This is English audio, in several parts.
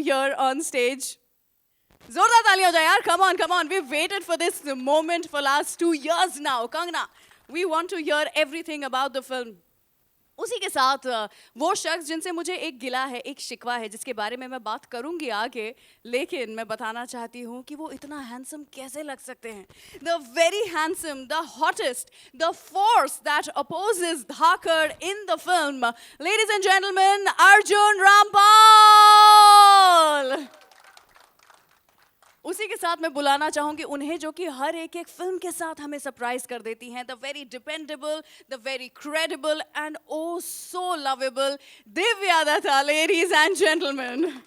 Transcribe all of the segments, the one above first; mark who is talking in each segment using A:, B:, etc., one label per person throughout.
A: here on stage. Zordar taali ho jaye yaar. Come on. We've waited for this moment for last 2 years now. Kangana, we want to hear everything about the film. उसी के साथ वो शख्स जिनसे मुझे एक गिला है, एक शिकवा है, जिसके बारे में मैं बात करूंगी आगे, लेकिन मैं बताना चाहती हूँ कि वो इतना हैंडसम कैसे लग सकते हैं. The very handsome, the hottest, the force that opposes Dhaakad in the film. Ladies and gentlemen, Arjun Rampal. उसी के साथ मैं बुलाना चाहूंगी उन्हें जो कि हर एक फिल्म के साथ हमें सरप्राइज कर देती हैं. The very dependable, the very credible and oh so lovable Divya Dutta, ladies and gentleman.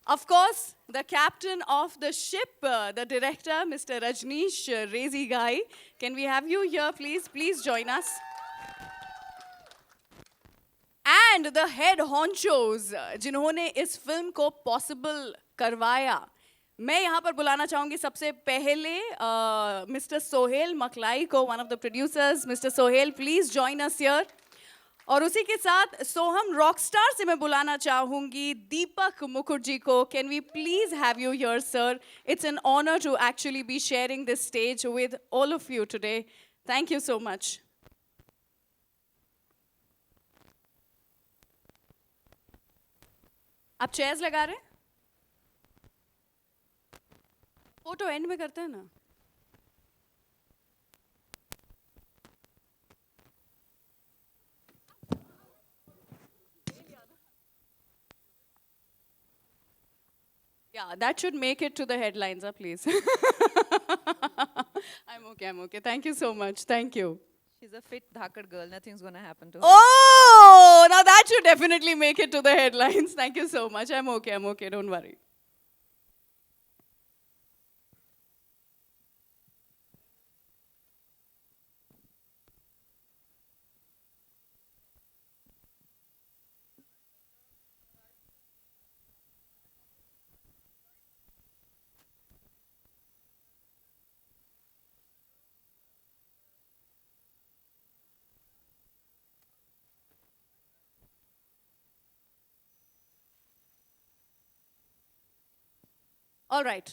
A: Of course, the captain of the ship, the director, Mr. Rajneesh Rezi Gai. Can we have you here, please? Please join us. And the head honchos, जिन्होंने इस film को possible करवाया. मैं यहाँ पर बुलाना चाहूँगी सबसे पहले मिस्टर सोहेल मकलाई को, one of the producers. Mr. Sohail, please join us here. और उसी के साथ सोहम रॉकस्टार से मैं बुलाना चाहूँगी दीपक मुखर्जी को. Can we please have you here, sir? It's an honor to actually be sharing this stage with all of you today. Thank you so much. आप चेयर्स लगा रहे हैं? फोटो एंड में करते हैं ना. Yeah, that should make it to the headlines, please. I'm okay. Thank you so much. Thank you.
B: She's a fit Dhaakad girl. Nothing's going to happen to her.
A: Oh, now that should definitely make it to the headlines. Thank you so much. I'm okay. Don't worry. All right.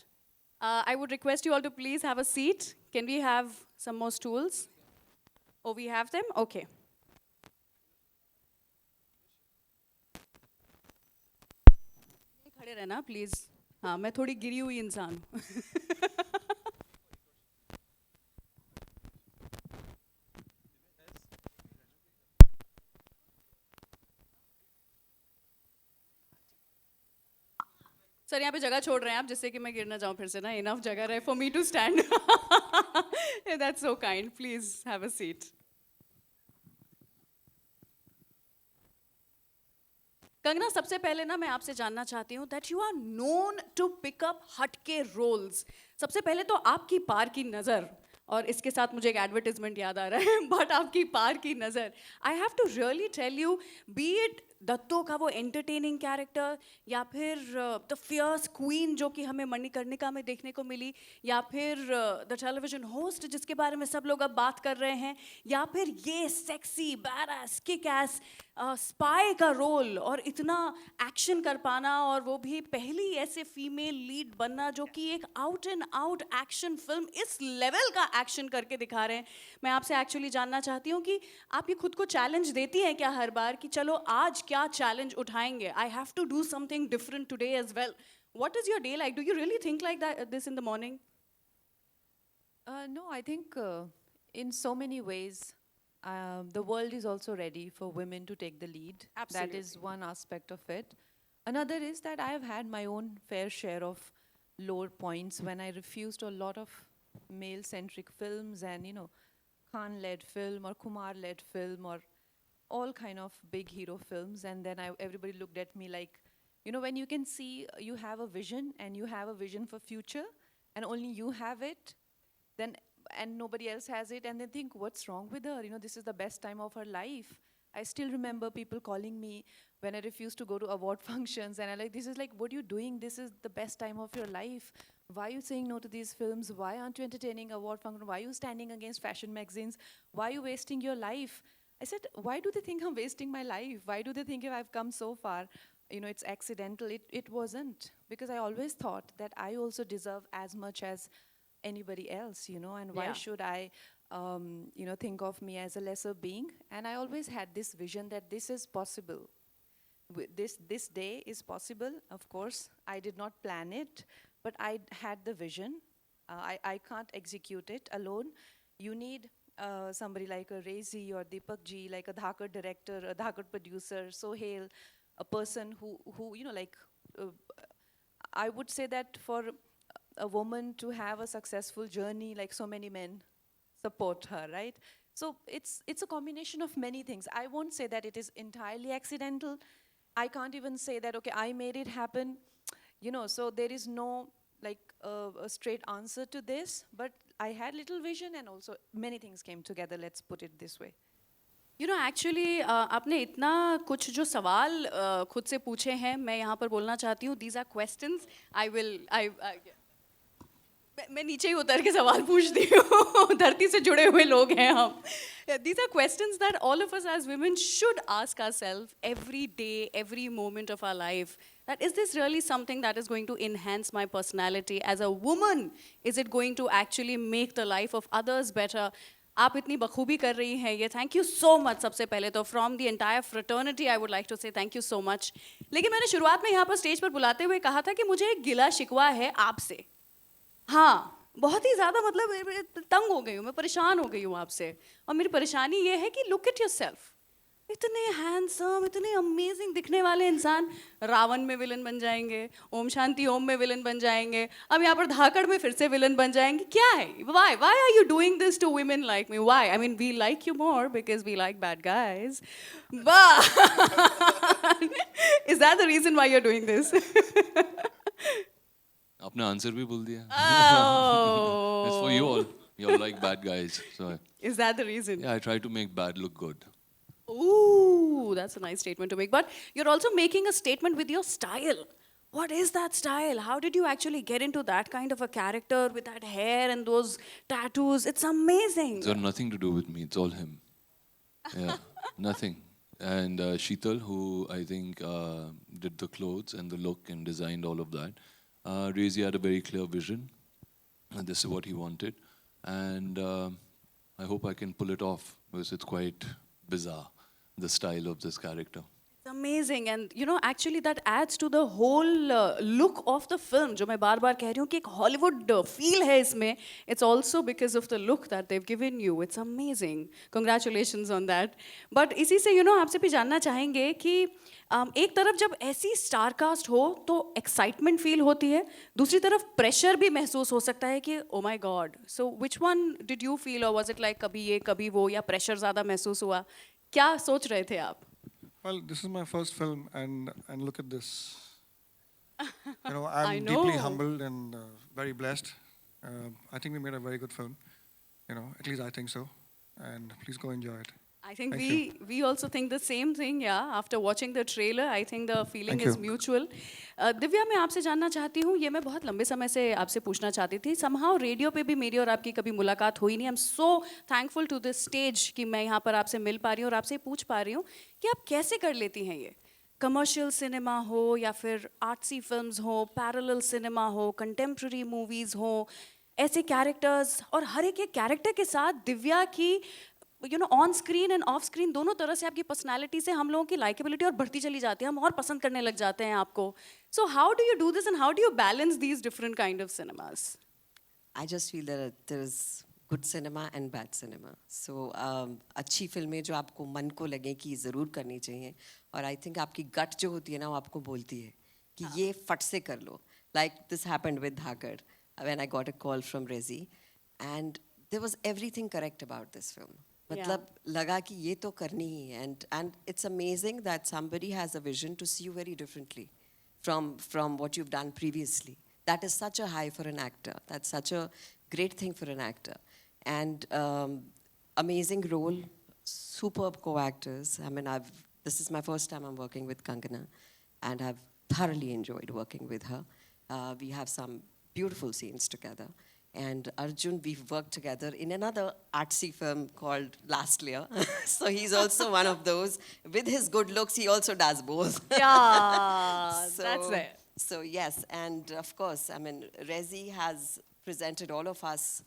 A: I would request you all to please have a seat. Can we have some more stools? Oh, we have them? Okay. खड़े रहना please. हाँ, मैं थोड़ी गिरी हुई इंसान हूँ. Sir यहाँ पे जगह छोड़ रहे हैं आप जिससे कि मैं गिर ना जाऊँ फिर से ना. इनफ जगह रहे for me to stand. That's so kind. Please have a seat. Kangana, सबसे पहले ना मैं आपसे जानना चाहती हूँ that you are known to pick up हटके रोल्स. सबसे पहले तो आपकी पार की नज़र, और इसके साथ मुझे एक एडवर्टाइजमेंट याद आ रहा है, बट आपकी पार की नज़र. I have to really tell you, be it दत्तो का वो एंटरटेनिंग कैरेक्टर, या फिर द फियर्स क्वीन जो कि हमें मणिकर्णिका में देखने को मिली, या फिर द टेलीविजन होस्ट जिसके बारे में सब लोग अब बात कर रहे हैं, या फिर ये sexy badass kick S spy का रोल, और इतना एक्शन कर पाना, और वो भी पहली ऐसे फीमेल लीड बनना जो कि एक out and out action film इस लेवल का एक्शन करके दिखा रहे हैं. मैं आपसे एक्चुअली जानना चाहती हूँ कि आप ये खुद को चैलेंज देती हैं क्या हर बार कि चलो आज क्या चैलेंज उठाएंगे? I have to do something different today as well. What is your day like? Do you really think like this in the morning?
B: No, I think in so many ways, the world is also ready for women to take the lead.
A: Absolutely.
B: That is one aspect of it. Another is that I have had my own fair share of low points when I refused a lot of male-centric films and, Khan-led film or Kumar-led film or all kind of big hero films. And then everybody looked at me like, when you can see you have a vision and you have a vision for future and only you have it, then and nobody else has it, and they think, what's wrong with her? This is the best time of her life. I still remember people calling me when I refused to go to award functions, and I'm like, this is like, what are you doing? This is the best time of your life. Why are you saying no to these films? Why aren't you entertaining award function? Why are you standing against fashion magazines? Why are you wasting your life? I said, why do they think I'm wasting my life? Why do they think if I've come so far? it's accidental. It wasn't, because I always thought that I also deserve as much as anybody else, and why
A: Yeah.
B: should I, think of me as a lesser being? And I always had this vision that this is possible. This day is possible. Of course, I did not plan it, but I had the vision. I can't execute it alone. You need somebody like a Rezi or Deepak ji, like a Dhaakad director, a Dhaakad producer, Sohail, a person who uh, I would say that for a woman to have a successful journey, like so many men support her, right? So it's a combination of many things. I won't say that it is entirely accidental. I can't even say that, okay, I made it happen. So there is no like a straight answer to this, but I had little vision and also many things came together, let's put it this way.
A: Actually आपने इतना कुछ जो सवाल खुद से पूछे हैं, मैं यहाँ पर बोलना चाहती हूँ, दीज आर क्वेश्चंस मैं नीचे ही उतर के सवाल पूछती हूँ धरती से जुड़े हुए लोग हैं हम. These are questions that all of us as women should ask ourselves every day, every moment of our life. That is this really something that is going to enhance my personality as a woman? Is it going to actually make the life of others better? आप इतनी बखूबी कर रही हैं ये, thank you so much. सबसे पहले तो from the entire fraternity I would like to say thank you so much. लेकिन मैंने शुरुआत में यहाँ पर स्टेज पर बुलाते हुए कहा था कि मुझे एक गिला शिकवा है आपसे. हाँ, बहुत ही ज़्यादा, मतलब तंग हो गई हूँ मैं, परेशान हो गई हूँ आपसे. और मेरी परेशानी ये है कि लुक एट योरसेल्फ. इतने हैंडसम, इतने अमेजिंग दिखने वाले इंसान रावण में विलन बन जाएंगे, ओम शांति ओम में विलन बन जाएंगे, अब यहाँ पर धाकड़ में फिर से विलन बन जाएंगे. क्या है? Why are you doing this to women like me? Why? I mean we like you more because we like bad guys, but is that the reason why you are doing this?
C: आपने answer भी बोल दिया.
A: Oh.
C: It's for you all. You all like bad guys. So
A: Is that the reason?
C: yeah, I try to make bad look good.
A: Ooh, that's a nice statement to make. But you're also making a statement with your style. What is that style? How did you actually get into that kind of a character with that hair and those tattoos? It's amazing.
C: It's got nothing to do with me. It's all him. Yeah, nothing. And Sheetal, who I think did the clothes and the look and designed all of that. Rezi had a very clear vision. And this is what he wanted. And I hope I can pull it off because it's quite bizarre, the style of this character.
A: It's amazing. And you know, actually that adds to the whole look of the film. जो मैं बार बार कह रही हूँ कि एक Hollywood feel है इसमें. It's also because of the look that they've given you. It's amazing. Congratulations on that. But इसी से आपसे भी जानना चाहेंगे कि एक तरफ जब ऐसी स्टार कास्ट हो तो एक्साइटमेंट फील होती है, दूसरी तरफ प्रेशर भी महसूस हो सकता है कि ओ my God. So which one did you feel, और वाज इट लाइक कभी ये कभी वो, या प्रेशर ज़्यादा महसूस हुआ? क्या सोच रहे थे आप?
D: Well, this is my first film, and look at this. I'm
A: I
D: deeply
A: know.
D: humbled and very blessed. I think we made a very good film. At least I think so. And please go enjoy it.
A: I think
D: Thank
A: we also think the same thing, yeah. After watching the trailer, I think the feeling
D: Thank
A: is
D: you.
A: mutual. Divya, मैं आपसे जानना चाहती हूँ, ये मैं बहुत लंबे समय से आपसे पूछना चाहती थी. Somehow रेडियो पे भी मेरी और आपकी कभी मुलाकात हुई नहीं. I'm so thankful to this stage कि मैं यहाँ पर आपसे मिल पा रही हूँ और आपसे पूछ पा रही हूँ कि आप कैसे कर लेती हैं ये. कमर्शियल सिनेमा हो या फिर आर्ट्सी फिल्म्स हो, पैरेलल सिनेमा हो, कंटेम्प्रेरी मूवीज़ हो, ऐसे कैरेक्टर्स, और हर एक कैरेक्टर के साथ दिव्या की on screen end of screen दोनों तरह से आपकी पर्सनालिटी से हम लोगों की लाइकेबिलिटी और बढ़ती चली जाती है, हम और पसंद करने लग जाते हैं आपको. So how do you do this and how do you balance these different kind of cinemas?
E: I just feel that there is good cinema and bad cinema. So अच्छी फिल्में जो आपको मन को लगे कि ज़रूर करनी चाहिए, और आई थिंक आपकी गट जो होती है ना वो आपको बोलती है कि ये फट से कर लो. Like this happened with Dhaakad when I got a call from Rezi, and there was everything correct about this film. मतलब लगा कि ये तो करनी ही है, and it's amazing that somebody has a vision to see you very differently from what you've done previously. That is such a high for an actor. That's such a great thing for an actor. And amazing role, superb co-actors. I mean, this is my first time I'm working with Kangana, and I've thoroughly enjoyed working with her. We have some beautiful scenes together. And Arjun, we've worked together in another artsy film called Last Year. So he's also one of those. With his good looks, he also does both.
A: Yeah, that's it.
E: So yes, and of course, I mean, Rezi has presented all of us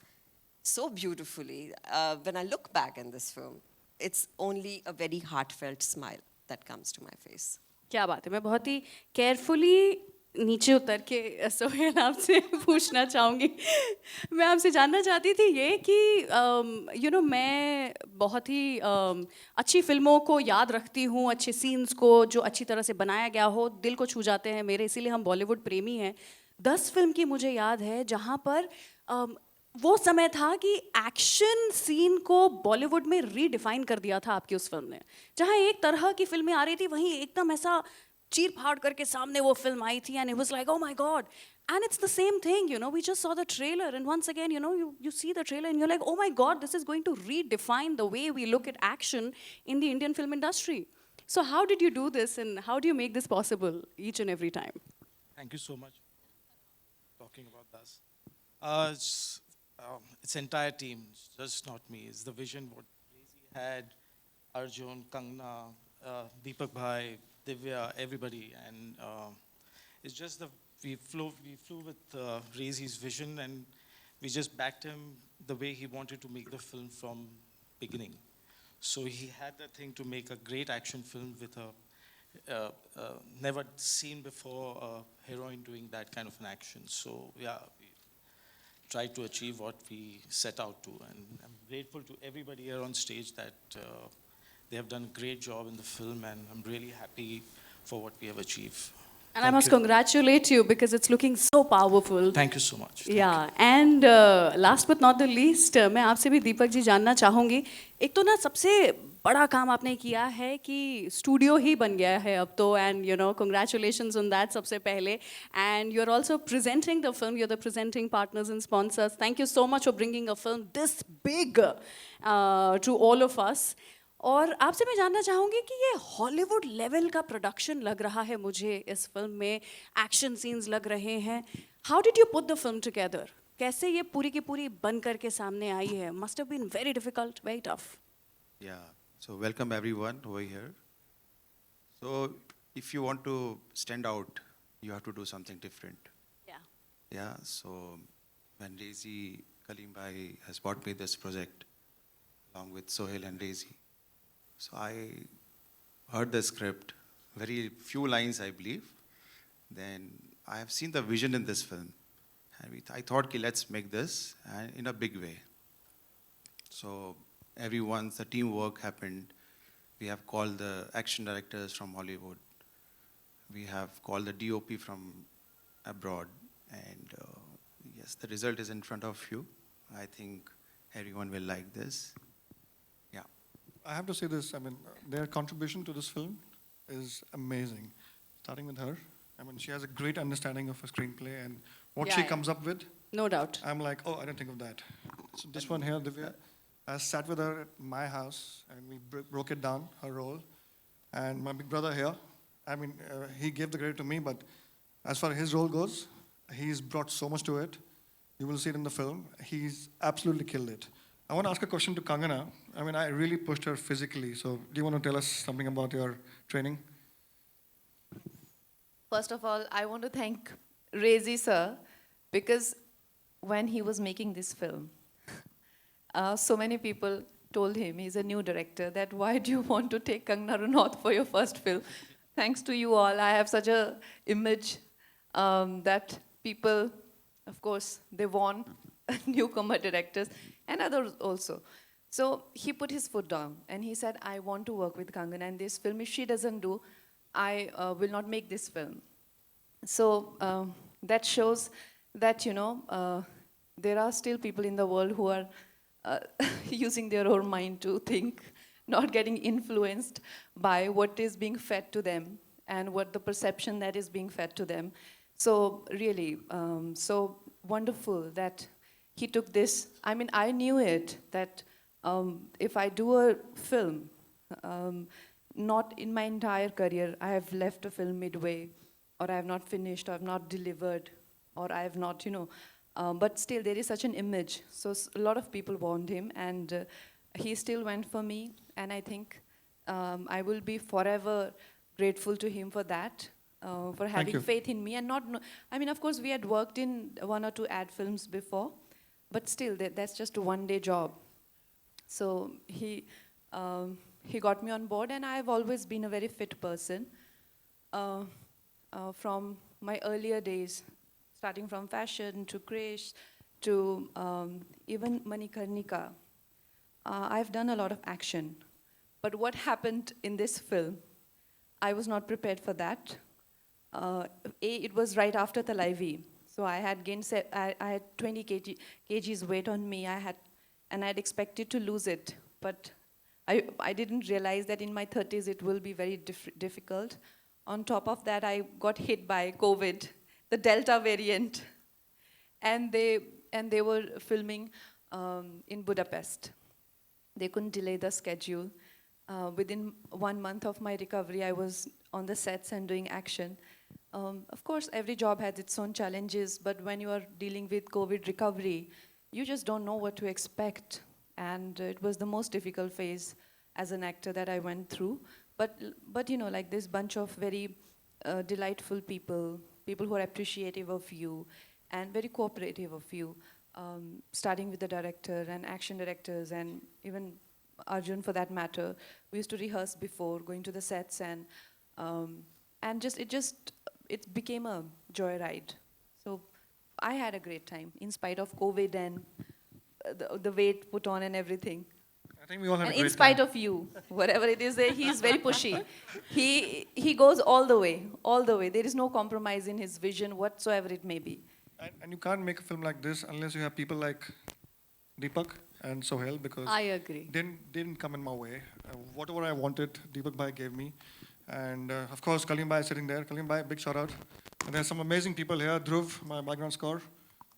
E: so beautifully. When I look back in this film, it's only a very heartfelt smile that comes to my face.
A: क्या बात है, मैं बहुत ही carefully नीचे उतर के सोहेल आपसे पूछना चाहूँगी। मैं आपसे जानना चाहती थी ये कि मैं बहुत ही अच्छी फिल्मों को याद रखती हूँ, अच्छे सीन्स को जो अच्छी तरह से बनाया गया हो दिल को छू जाते हैं मेरे, इसीलिए हम बॉलीवुड प्रेमी हैं। 10 फिल्म की मुझे याद है जहाँ पर वो समय था कि एक्शन सीन को बॉलीवुड में रीडिफाइन कर दिया था आपकी उस फिल्म ने। जहाँ एक तरह की फिल्में आ रही थी वहीं एकदम ऐसा चीर फाड़ करके सामने वो फिल्म आई थी, and it was like oh my god, and it's the same thing, we just saw the trailer and once again you see the trailer and you're like, oh my god, this is going to redefine the way we look at action in the Indian film industry. So how did you do this and how do you make this possible each and every time?
F: Thank you so much for talking about this. It's entire team, it's just not me. It's the vision what Crazy had, Arjun, Kangana, Deepak Bhai, Divya, everybody, and it's just we flew with Rezi's vision, and we just backed him the way he wanted to make the film from beginning. So he had that thing to make a great action film with a never seen before heroine doing that kind of an action. So yeah, we tried to achieve what we set out to, and I'm grateful to everybody here on stage that they have done a great job in the film, and I'm really happy for what we have achieved.
A: And I must congratulate you because it's looking so powerful.
F: Thank you so much.
A: Yeah, and last but not the least, मैं आपसे भी दीपक जी जानना चाहूँगी, एक तो ना सबसे बड़ा काम आपने किया है कि स्टूडियो ही बन गया है अब तो, एंड congratulations on that सबसे पहले, and you're also presenting the film, you're the presenting partners and sponsors. Thank you so much for bringing a film this big to all of us. और आपसे मैं जानना चाहूँगी कि ये हॉलीवुड लेवल का प्रोडक्शन लग रहा है मुझे इस फिल्म में, एक्शन सीन्स लग रहे हैं. How did you put the film together? कैसे ये पूरी की पूरी बन करके सामने आई है? Must have been very difficult, very tough.
G: Yeah, so welcome everyone over here. So if you want to stand out, you have to do something different.
A: Yeah.
G: Yeah, so when Rezi Kalim Bhai has brought me this project along with Sohail and Rezi, so I heard the script, very few lines I believe. Then I have seen the vision in this film, and I thought, ki, let's make this in a big way. So the teamwork happened. We have called the action directors from Hollywood. We have called the DOP from abroad, and yes, the result is in front of you. I think everyone will like this.
D: I have to say this, I mean, their contribution to this film is amazing. Starting with her, I mean, she has a great understanding of a screenplay and what
A: Yeah,
D: she
A: yeah.
D: comes up with.
A: No doubt.
D: I'm like, oh, I didn't think of that. So this one here, Divya, I sat with her at my house and we broke it down, her role. And my big brother here, I mean, he gave the credit to me, but as far as his role goes, he's brought so much to it. You will see it in the film. He's absolutely killed it. I want to ask a question to Kangana. I mean, I really pushed her physically. So do you want to tell us something about your training?
B: First of all, I want to thank Rezi sir, because when he was making this film, so many people told him, he's a new director, that why do you want to take Kangana Ranaut for your first film? Thanks to you all, I have such a image that people, of course, they want newcomer directors and others also. So he put his foot down and he said, I want to work with Kangana in this film. If she doesn't do, I will not make this film. So that shows that, there are still people in the world who are using their own mind to think, not getting influenced by what is being fed to them and what the perception that is being fed to them. So really, so wonderful that he took this. I mean, I knew it, that if I do a film, not in my entire career, I have left a film midway, or I have not finished, or I have not delivered, or I have not, But still, there is such an image. So a lot of people want him, and he still went for me. And I think I will be forever grateful to him for that, for having
D: you.
B: faith in me. And I mean, of course, we had worked in 1 or 2 ad films before, but still, that's just a one-day job. So he got me on board, and I've always been a very fit person. From my earlier days, starting from fashion to Krish to even Manikarnika, I've done a lot of action. But what happened in this film, I was not prepared for that. It was right after Talaivi. So I had gained, I had 20 kgs weight on me, and I had expected to lose it. But I didn't realize that in my 30s it will be very difficult. On top of that, I got hit by COVID, the Delta variant. And they were filming in Budapest. They couldn't delay the schedule. Within 1 month of my recovery, I was on the sets and doing action. Of course, every job has its own challenges, but when you are dealing with COVID recovery, you just don't know what to expect. And it was the most difficult phase as an actor that I went through. But you know, like this bunch of very delightful people who are appreciative of you and very cooperative of you, starting with the director and action directors and even Arjun for that matter. We used to rehearse before going to the sets, and it became a joyride. So I had a great time in spite of COVID and the weight put on and everything.
D: I think we all had
B: And
D: a great
B: in spite
D: time.
B: of you, whatever it is, he's very pushy. He goes all the way, all the way. There is no compromise in his vision, whatsoever it may be.
D: And you can't make a film like this unless you have people like Deepak and Sohail, because
A: I agree.
D: they didn't come in my way. Whatever I wanted, Deepak Bhai gave me. And of course, Kalim Bhai is sitting there. Kalim Bhai, big shout out. And there's some amazing people here. Dhruv, my background score.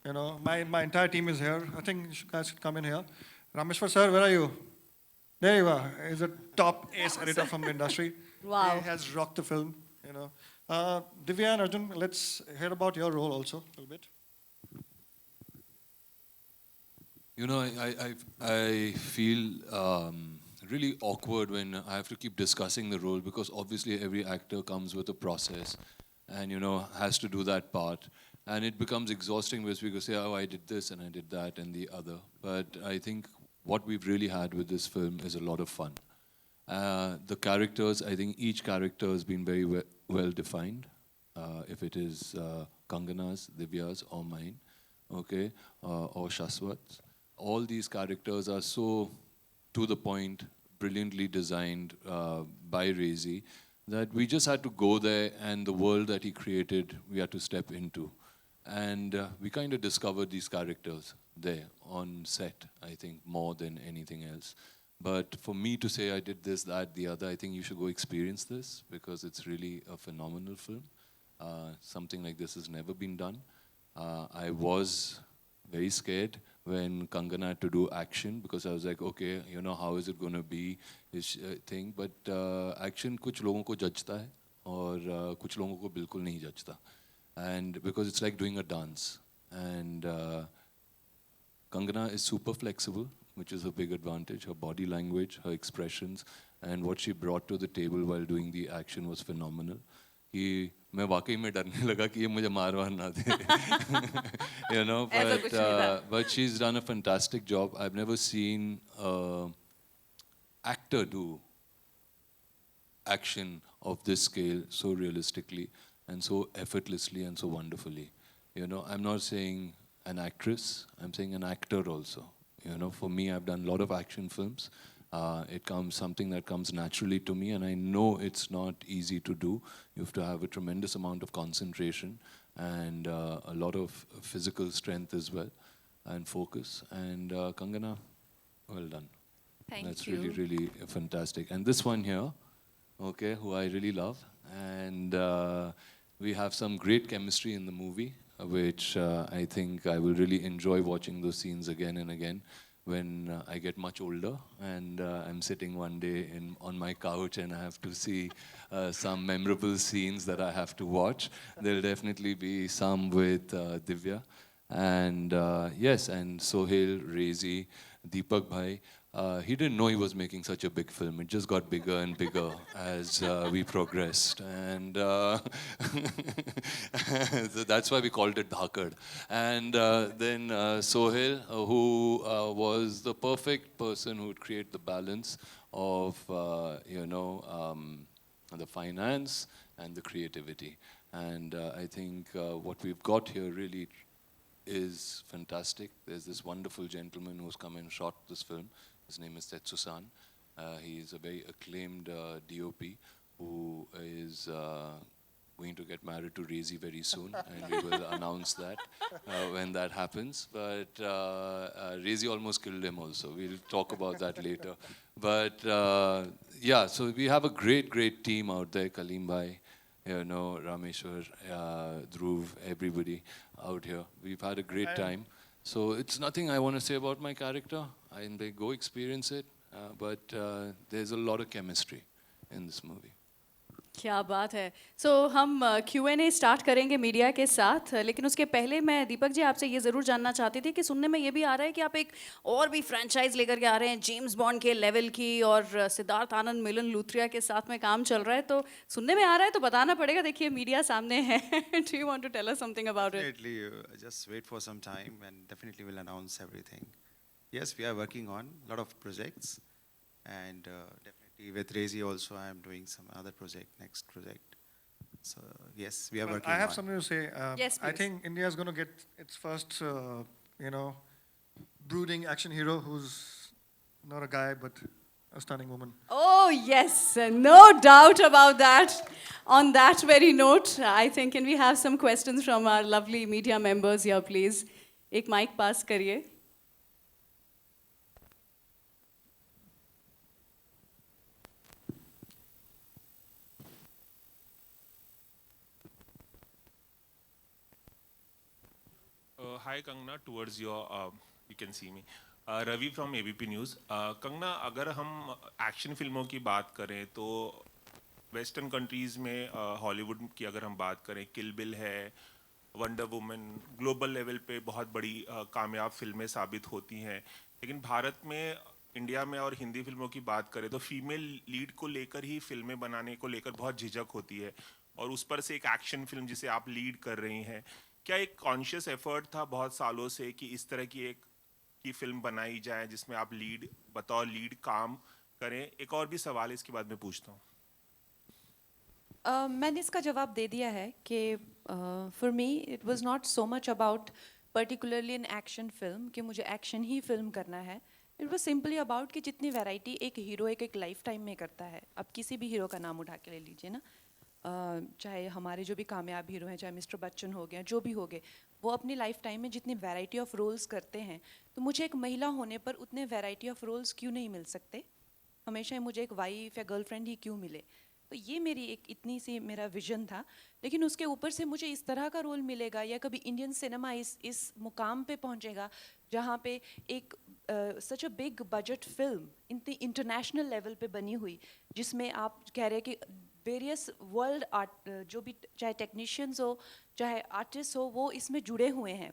D: You know, my entire team is here. I think you guys should come in here. Rameshwar sir, where are you? There you are. He's a top ace editor from the industry.
A: Wow.
D: He has rocked the film, you know. Divya and Arjun, let's hear about your role also a little bit.
C: You know, I feel really awkward when I have to keep discussing the role, because obviously every actor comes with a process and, you know, has to do that part. And it becomes exhausting because we go say, oh, I did this and I did that and the other. But I think what we've really had with this film is a lot of fun. The characters, I think each character has been very well defined. If it is Kangana's, Divya's, or mine, okay, or Shaswat's. All these characters are so to the point, brilliantly designed by Rezi, that we just had to go there, and the world that he created, we had to step into. And we kind of discovered these characters there on set, I think, more than anything else. But for me to say I did this, that, the other, I think you should go experience this, because it's really a phenomenal film. Something like this has never been done. I was very scared when Kangana had to do action, because I was like, okay, you know, how is it going to be this thing? But action kuch logon ko jajta hai, aur kuch logon ko bilkul nahi jajta. And because it's like doing a dance. And Kangana is super flexible, which is a big advantage. Her body language, her expressions, and what she brought to the table while doing the action was phenomenal. मैं वाकई में डरने लगा कि ये मुझे मार ना दे, you know. But she's done a fantastic job. I've never seen an actor do action of this scale so realistically and so effortlessly and so wonderfully. You know, I'm not saying an actress, I'm saying an actor also. You know, for me, I've done a lot of action films. It comes something that comes naturally to me, and I know it's not easy to do. You have to have a tremendous amount of concentration and a lot of physical strength as well, and focus. And Kangana, well done.
B: Thank you.
C: That's really, really fantastic. And this one here, okay, who I really love, and we have some great chemistry in the movie, which I think I will really enjoy watching those scenes again and again when I get much older and I'm sitting one day on my couch and I have to see some memorable scenes that I have to watch. There'll definitely be some with Divya. And yes, and Sohail, Rezi, Deepak Bhai, he didn't know he was making such a big film. It just got bigger and bigger as we progressed. And so that's why we called it Dhaakad. And then Sohail, who was the perfect person who would create the balance of, the finance and the creativity. And I think what we've got here really is fantastic. There's this wonderful gentleman who's come and shot this film. His name is Tetsu-san. He is a very acclaimed DOP who is going to get married to Rezi very soon, and we will announce that when that happens. But Rezi almost killed him also. We'll talk about that later. But yeah, so we have a great, great team out there. Kaleem Bhai, Rameshwar, Dhruv, everybody out here. We've had a great time. So it's nothing I want to say about my character. They go experience it. But there's a lot of chemistry in this movie.
A: क्या बात है. सो हम Q&A start करेंगे media के साथ, लेकिन उसके पहले मैं दीपक जी आपसे ये ज़रूर जानना चाहती थी कि सुनने में ये भी आ रहा है कि आप एक और भी फ्रेंचाइज लेकर के आ रहे हैं जेम्स बॉन्ड के लेवल की, और सिद्धार्थ आनंद, मिलन लूथरिया के साथ में काम चल रहा है, तो सुनने में आ रहा है तो बताना पड़ेगा. देखिए मीडिया सामने है. Do you want to tell us something about it?
G: Definitely, just wait for some time and definitely we'll announce everything. Yes, we are working on a lot of projects, and definitely with Rezi also I am doing some other project, next project. So yes, we are working
D: I have
G: on.
D: something to say.
A: Yes,
D: I
A: please.
D: think India is going to get its first, brooding action hero who's not a guy but a stunning woman.
A: Oh yes, no doubt about that. On that very note, I think can we have some questions from our lovely media members here, please? एक mic pass करिए.
H: Hi Kangana, towards your, you can see me. Ravi from ABP News. Kangana, अगर हम action फिल्मों की बात करें तो western countries में हॉलीवुड की अगर हम बात करें, किल बिल है, वंडर वुमन, ग्लोबल लेवल पे बहुत बड़ी कामयाब फिल्में साबित होती हैं. लेकिन भारत में, इंडिया में और हिंदी फिल्मों की बात करें तो फीमेल लीड को लेकर ही फिल्में बनाने को लेकर बहुत झिझक होती है, और उस पर से एक एक्शन फिल्म जिसे आप लीड कर रही हैं, क्या एक कॉन्शियस एफर्ट था बहुत सालों से कि इस तरह की फिल्म बनाई जाए जिसमें आप बतौर लीड काम करें? एक और भी सवाल इसके बाद मैं पूछता हूँ.
B: मैंने इसका जवाब दे दिया है कि for me it was not so much about particularly an action film कि मुझे एक्शन ही फिल्म करना है. इट वाज सिंपली अबाउट कि जितनी वैरायटी एक हीरो एक लाइफ टाइम में करता है. अब किसी भी हीरो का नाम उठा के ले लीजिए ना, चाहे हमारे जो भी कामयाब हीरो हैं, चाहे मिस्टर बच्चन हो गए, जो भी हो गए, वो अपनी लाइफ टाइम में जितनी वैरायटी ऑफ रोल्स करते हैं, तो मुझे एक महिला होने पर उतने वैरायटी ऑफ रोल्स क्यों नहीं मिल सकते? हमेशा मुझे एक वाइफ या गर्लफ्रेंड ही क्यों मिले? तो ये मेरी एक इतनी सी मेरा विजन था. लेकिन उसके ऊपर से मुझे इस तरह का रोल मिलेगा या कभी इंडियन सिनेमा इस मुकाम पे पहुंचेगा जहाँ पे एक सच अ बिग बजट फिल्म इतनी इंटरनेशनल लेवल पे बनी हुई, जिसमें आप कह रहे हैं कि वेरियस वर्ल्ड आर्ट, जो भी चाहे टेक्नीशियंस हो चाहे आर्टिस्ट हो, वो इसमें जुड़े हुए हैं.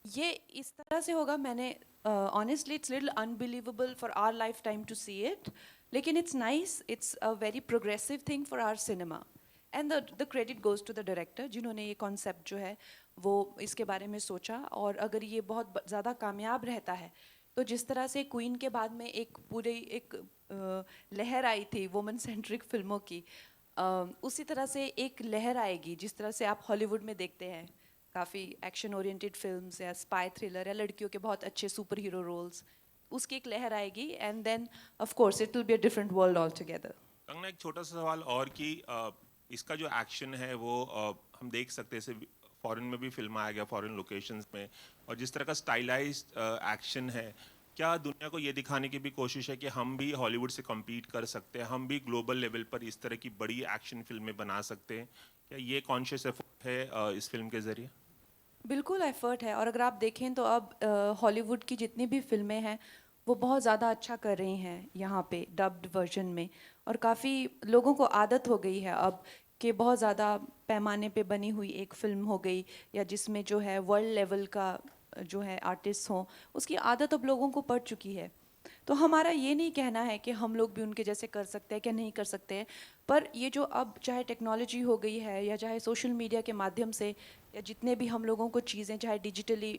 B: ये इस तरह से होगा. मैंने honestly it's little unbelievable for our life time to see it, लेकिन it's nice. It's a very progressive thing for our cinema, and the credit goes to the director जिन्होंने ये कॉन्सेप्ट जो है वो इसके बारे में सोचा. और अगर ये बहुत ज़्यादा कामयाब रहता है तो जिस तरह से क्वीन के बाद में एक पूरी एक लहर आई थी वुमेन सेंट्रिक फिल्मों की, उसी तरह से एक लहर आएगी जिस तरह से आप हॉलीवुड में देखते हैं काफ़ी एक्शन ओरिएंटेड फिल्म्स या स्पाई थ्रिलर या लड़कियों के बहुत अच्छे सुपर हीरो रोल्स. उसकी एक लहर आएगी, and then of course it will be a different world all together.
H: Kangana, एक छोटा सा सवाल और कि इसका जो एक्शन है वो हम देख सकते हैं, जैसे फॉरेन में भी फिल्म आया गया, फॉरेन लोकेशंस में, और जिस तरह का स्टाइलाइज्ड एक्शन है, क्या दुनिया को ये दिखाने की भी कोशिश है कि हम भी हॉलीवुड से कम्पीट कर सकते हैं, हम भी ग्लोबल लेवल पर इस तरह की बड़ी एक्शन फिल्में बना सकते हैं? क्या ये कॉन्शियस एफर्ट है इस फिल्म के ज़रिए?
B: बिल्कुल एफर्ट है. और अगर आप देखें तो अब हॉलीवुड की जितनी भी फिल्में हैं वो बहुत ज़्यादा अच्छा कर रही हैं यहाँ पे डब्ड वर्जन में, और काफ़ी लोगों को आदत हो गई है अब कि बहुत ज़्यादा पैमाने पे बनी हुई एक फ़िल्म हो गई या जिसमें जो है वर्ल्ड लेवल का जो है आर्टिस्ट हों, उसकी आदत अब लोगों को पड़ चुकी है। तो हमारा ये नहीं कहना है कि हम लोग भी उनके जैसे कर सकते हैं कि नहीं कर सकते हैं, पर ये जो अब चाहे टेक्नोलॉजी हो गई है या चाहे सोशल मीडिया के माध्यम से या जितने भी हम लोगों को चीज़ें चाहे डिजिटली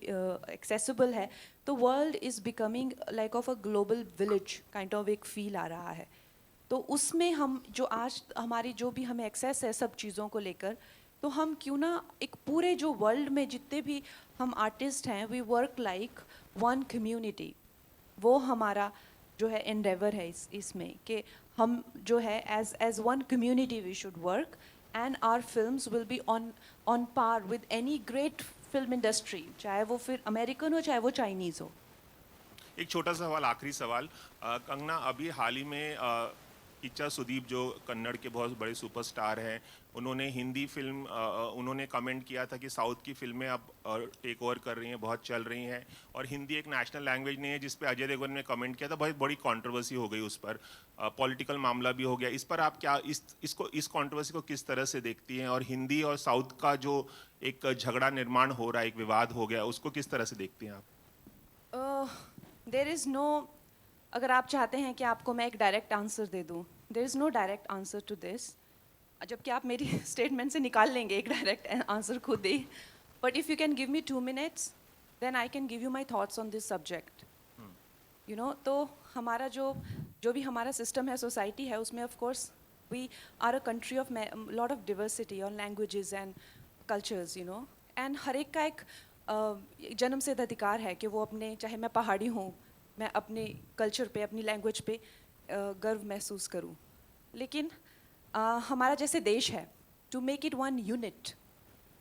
B: एक्सेसिबल है, तो world is becoming like of a global village kind of एक फील आ रहा है। तो उसमें हम जो आज हमारी जो भी हमें एक्सेस है सब चीज़ों को लेकर, तो हम क्यों ना एक पूरे जो वर्ल्ड में जितने भी हम आर्टिस्ट हैं, we work like one community. वो हमारा जो है एंडेवर है इसमें कि हम जो है as one community we should work and our films will be on par with any great film industry, चाहे वो फिर अमेरिकन हो चाहे वो चाइनीज़ हो।
H: एक छोटा सा सवाल, आखिरी सवाल। कंगना, अभी हाल ही में किच्चा सुदीप जो कन्नड़ के बहुत बड़े सुपरस्टार हैं, उन्होंने हिंदी फिल्म उन्होंने कमेंट किया था कि साउथ की फिल्में अब टेक ओवर कर रही हैं, बहुत चल रही हैं और हिंदी एक नेशनल लैंग्वेज नहीं है, जिस पे अजय देवगन ने कमेंट किया था। बहुत बड़ी कंट्रोवर्सी हो गई उस पर, पॉलिटिकल मामला भी हो गया। इस पर आप क्या इस कंट्रोवर्सी को किस तरह से देखती हैं, और हिंदी और साउथ का जो एक झगड़ा निर्माण हो रहा है, एक विवाद हो गया, उसको किस तरह से देखती हैं आप?
B: देयर इज़ नो, अगर आप चाहते हैं कि आपको मैं एक डायरेक्ट आंसर दे दूं, there is no direct answer to this, जबकि आप मेरी स्टेटमेंट से निकाल लेंगे एक डायरेक्ट आंसर खुद ही। But if you can give me 2 minutes, then I can give you my thoughts on this subject. You know, तो हमारा जो भी हमारा सिस्टम है, सोसाइटी है, उसमें of course we are a country of lot of diversity और languages and cultures, you know, and हर एक का एक जन्म सिद्ध अधिकार है कि वो अपने, चाहे मैं पहाड़ी हूँ, मैं अपने कल्चर पे, अपनी लैंग्वेज पे गर्व महसूस करूँ। लेकिन हमारा जैसे देश है, to make it one unit,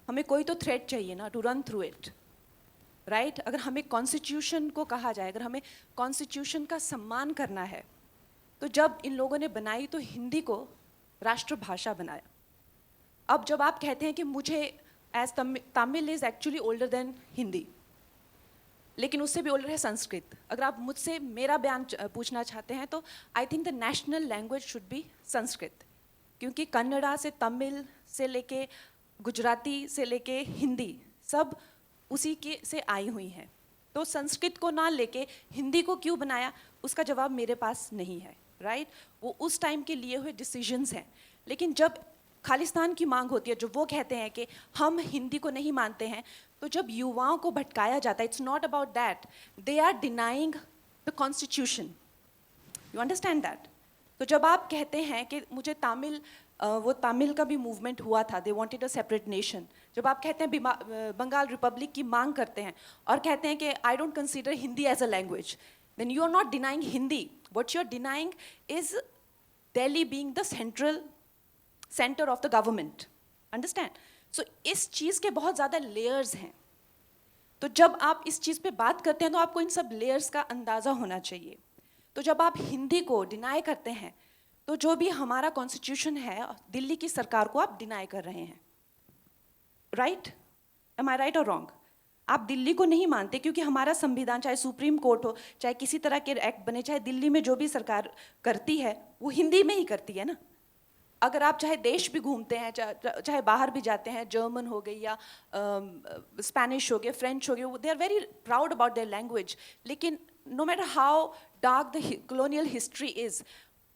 B: हमें कोई तो थ्रेड चाहिए ना to run through it, right? अगर हमें कॉन्स्टिट्यूशन को कहा जाए, अगर हमें कॉन्स्टिट्यूशन का सम्मान करना है, तो जब इन लोगों ने बनाई तो हिंदी को राष्ट्रभाषा बनाया। अब जब आप कहते हैं कि मुझे as Tamil is actually older than Hindi, लेकिन उससे भी ओल्डर है संस्कृत। अगर आप मुझसे मेरा बयान पूछना चाहते हैं, तो I think the national language should be Sanskrit, क्योंकि कन्नड़ा से तमिल से लेके गुजराती से लेके हिंदी सब उसी के से आई हुई हैं। तो संस्कृत को ना लेके हिंदी को क्यों बनाया, उसका जवाब मेरे पास नहीं है, राइट? वो उस टाइम के लिए हुए डिसीजंस हैं। लेकिन जब खालिस्तान की मांग होती है, जो वो कहते हैं कि हम हिंदी को नहीं मानते हैं, तो जब युवाओं को भटकाया जाता है, it's not about that, they are denying the constitution. You understand that? तो जब आप कहते हैं कि मुझे तमिल, वो तमिल का भी मूवमेंट हुआ था, they wanted a separate nation. जब आप कहते हैं बंगाल रिपब्लिक की मांग करते हैं और कहते हैं कि I don't consider Hindi as a language, then you are not denying Hindi, what you are denying is Delhi being the centre of the government. Understand? So इस चीज़ के बहुत ज़्यादा लेयर्स हैं। तो जब आप इस चीज़ पे बात करते हैं, तो आपको इन सब लेयर्स का अंदाज़ा होना चाहिए। तो जब आप हिंदी को डिनाई करते हैं, तो जो भी हमारा कॉन्स्टिट्यूशन है, दिल्ली की सरकार को आप डिनाई कर रहे हैं, राइट? एम आई राइट और रॉन्ग? आप दिल्ली को नहीं मानते, क्योंकि हमारा संविधान, चाहे सुप्रीम कोर्ट हो, चाहे किसी तरह के एक्ट बने, चाहे दिल्ली में जो भी सरकार करती है वो हिंदी में ही करती है ना। अगर आप चाहे देश भी घूमते हैं, चाहे बाहर भी जाते हैं, जर्मन हो गई या स्पेनिश हो गए, फ्रेंच हो गए, they are very proud about their language. लेकिन no matter how dark the colonial history is,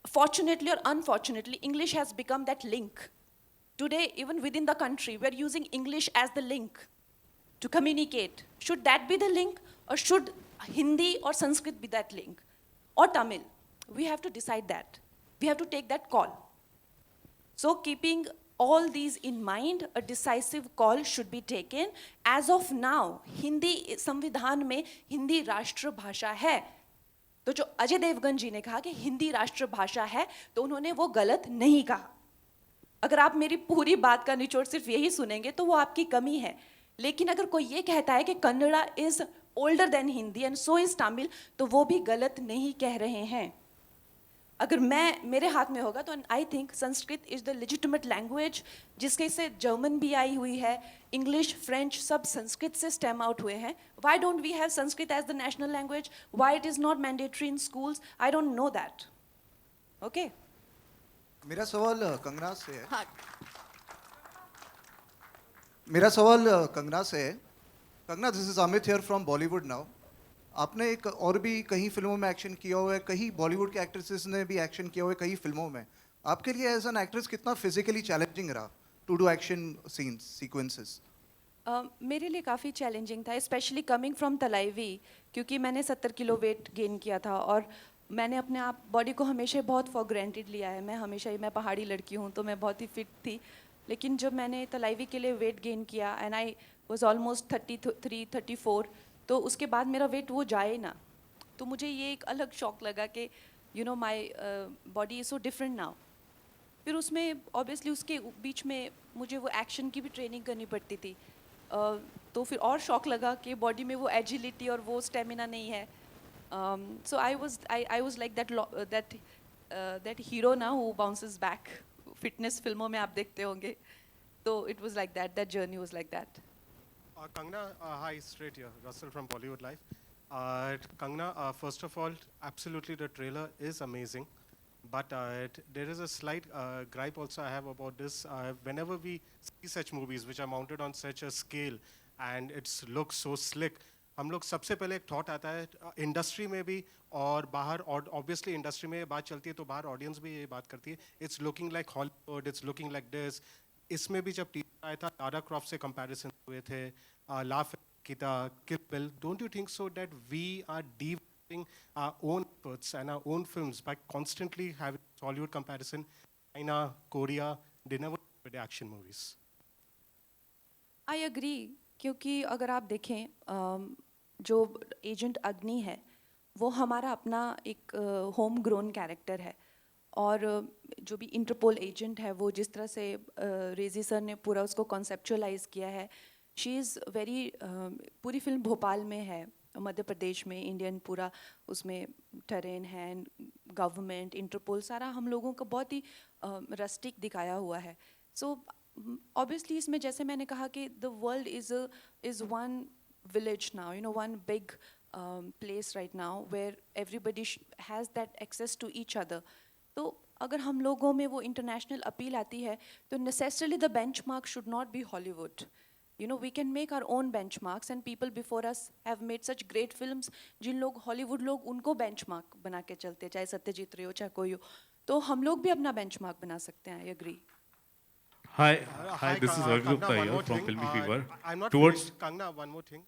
B: fortunately or unfortunately, English has become that link. Today, even within the country, we are using English as the link to communicate. Should that be the link, or should Hindi or Sanskrit be that link? Or Tamil? We have to decide that. We have to take that call. So keeping all these in mind, a decisive call should be taken. As of now, Hindi संविधान में हिंदी राष्ट्रभाषा है। तो जो अजय देवगन जी ने कहा कि हिंदी राष्ट्रभाषा है, तो उन्होंने वो गलत नहीं कहा। अगर आप मेरी पूरी बात का निचोड़ सिर्फ यही सुनेंगे, तो वो आपकी कमी है। लेकिन अगर कोई ये कहता है कि Kannada is older than Hindi and so is Tamil, तो वो भी गलत नहीं कह रहे हैं। अगर मेरे हाथ में होगा, तो I think Sanskrit is the legitimate language, जिसके से जर्मन भी आई हुई है, इंग्लिश, फ्रेंच सब संस्कृत से स्टेम आउट हुए हैं। Why don't we have Sanskrit as the national language? Why it is not mandatory in schools? I don't know that. Okay,
I: मेरा सवाल कंगना से है।
A: हाँ,
I: मेरा सवाल कंगना से है. Kangana, this is Amit here from Bollywood now. आपने एक और भी कई फिल्मों में एक्शन किया हुआ है, कई बॉलीवुड के एक्ट्रेसेस ने भी एक्शन किया हुआ है कई फिल्मों में. आपके लिए एज एन एक्ट्रेस कितना फिजिकली चैलेंजिंग रहा to do action scenes sequences?
B: मेरे लिए काफ़ी चैलेंजिंग था, स्पेशली कमिंग फ्रॉम तलाईवी, क्योंकि मैंने 70 किलो वेट गेन किया था और मैंने अपने आप बॉडी को हमेशा बहुत फॉर ग्रांटेड लिया है. मैं पहाड़ी लड़की हूँ तो मैं बहुत ही फिट थी, लेकिन जब मैंने तलाईवी के लिए वेट गेन किया एंड आई वॉज ऑलमोस्ट 33-34, तो उसके बाद मेरा वेट वो जाए ना, तो मुझे ये एक अलग शौक लगा कि my body is so different now. फिर उसमें ऑब्वियसली उसके बीच में मुझे वो एक्शन की भी ट्रेनिंग करनी पड़ती थी. तो फिर और शौक लगा कि बॉडी में वो एजिलिटी और वो स्टेमिना नहीं है. So I was like that hero ना हु बाउंसेस बैक. फिटनेस फिल्मों में आप देखते होंगे, तो it was like that journey was like that.
J: Kangana, hi, straight here, Russell from Bollywood Live. Kangana, first of all, absolutely the trailer is amazing, but there is a slight gripe also I have about this. Whenever we see such movies which are mounted on such a scale and it looks so slick, हम लोग सबसे पहले एक thought आता है industry में भी और बाहर, और ऑब्वियसली इंडस्ट्री में ये बात चलती है तो बाहर ऑडियंस भी ये बात करती है, it's looking like Hollywood, it's looking like this. इसमें भी जब टीजर आया था लारा क्रॉफ्ट से कंपैरिजन हुए थे, लाफ कीता, Kill Bill. Don't you think so that we are devaluing our own efforts and our own films by constantly having Hollywood comparison? China, Korea, they never did action movies.
B: I agree, क्योंकि अगर आप देखें जो agent अग्नि है वो हमारा अपना एक होम ग्रोन कैरेक्टर है, और जो भी इंटरपोल एजेंट है वो जिस तरह से रेजी सर ने पूरा उसको कॉन्सेप्चुअलाइज किया है, शी इज़ वेरी, पूरी फिल्म भोपाल में है, मध्य प्रदेश में, इंडियन पूरा उसमें टेरेन है, गवर्नमेंट, इंटरपोल, सारा हम लोगों का बहुत ही रस्टिक दिखाया हुआ है. सो ऑब्वियसली इसमें जैसे मैंने कहा कि the world is one village now, one big place right now where everybody has that access to each other. तो अगर हम लोगों में वो इंटरनेशनल अपील आती है तो necessarily the benchmark should not be Hollywood. We can make our own benchmarks and people before us have made such great films. जिन लोग हॉलीवुड लोग उनको benchmark बना के चलते हैं, चाहे सत्यजीत रे हो चाहे कोई हो, तो हम लोग भी अपना benchmark बना सकते हैं. I agree.
K: Hi, this is Arjun
J: Kangana, one
K: here
J: more
K: from
J: thing.
K: Filmy Fever.
J: I'm not
K: Towards
J: finished. Kangana, one more thing.